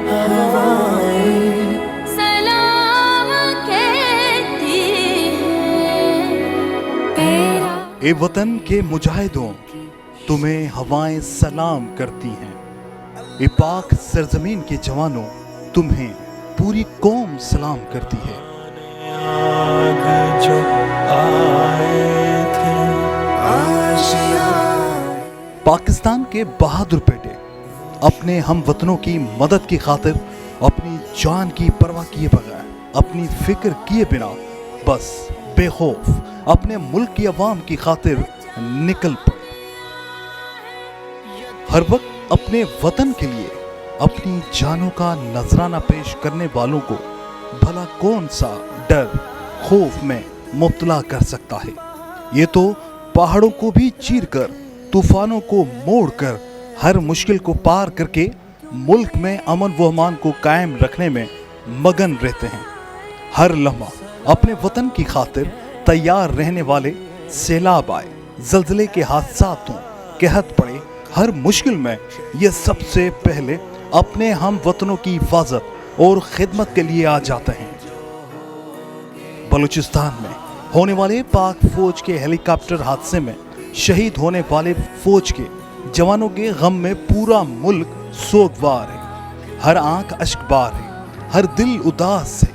हवाएं सलाम कहती हैं तेरा। ए वतन के मुजाहिदों, तुम्हें हवाएं सलाम करती हैं। ए पाक सरजमीन के जवानों, तुम्हें पूरी कौम सलाम करती है। जो आए थे आशिया। पाकिस्तान के बहादुर बेटे अपने हम वतनों की मदद की खातिर अपनी जान की परवाह किए बगैर, अपनी फिक्र किए बिना बस बेखौफ अपने मुल्क की अवाम की खातिर निकल पड़े। हर वक्त अपने वतन के लिए अपनी जानों का नजराना पेश करने वालों को भला कौन सा डर खौफ में मुब्तला कर सकता है। ये तो पहाड़ों को भी चीर कर, तूफानों को मोड़ कर, हर मुश्किल को पार करके मुल्क में अमन व अमान को कायम रखने में मगन रहते हैं। हर लम्हा अपने वतन की खातिर तैयार रहने वाले सैलाब आए, जल्जले के हादसात हों, कहत पड़े, हर मुश्किल में ये सबसे पहले अपने हम वतनों की हिफाजत और खिदमत के लिए आ जाते हैं। बलूचिस्तान में होने वाले पाक फौज के हेलीकॉप्टर हादसे में शहीद होने वाले फौज के जवानों के गम में पूरा मुल्क सोगवार है। हर आंख अश्कबार है, हर दिल उदास है।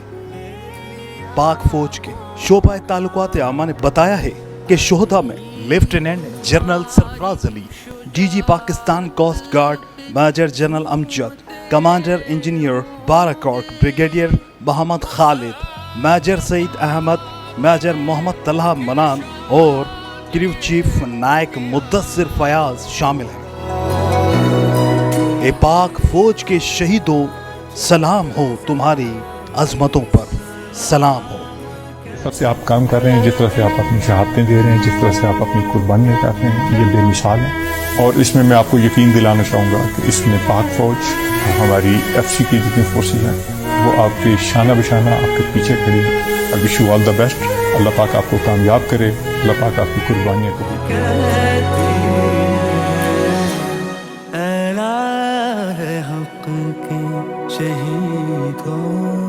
पाक फौज के शोबा ताल्लुकात आमा ने बताया है कि शोहदा में lieutenant general Sarfaraz Ali, DG Pakistan coast guard major general Amjad, commander engineer बाराकॉट brigadier Mohammad Khalid, major Saeed Ahmed, major Mohammad Talha Manan और क्रू चीफ नायक मुद्दस्सिर फयाज शामिल हैं। ए पाक फौज के शहीदों, सलाम हो तुम्हारी अजमतों पर, सलाम हो। जिस तरह से आप काम कर रहे हैं, जिस तरह से आप अपनी शहादतें दे रहे हैं, जिस तरह से आप अपनी कुर्बानियाँ कर रहे हैं, ये बेमिसाल है। और इसमें मैं आपको यकीन दिलाना चाहूँगा कि इसमें पाक फौज, हमारी FC की जितनी फोर्सेज हैं, वो आपके शाना बशाना आपके पीछे खड़ी है। I wish you all the best. Allah पाक आपको कामयाब करे, अल्लाह पाक आपकी कुर्बानियाँ कबूल करे। शहीदों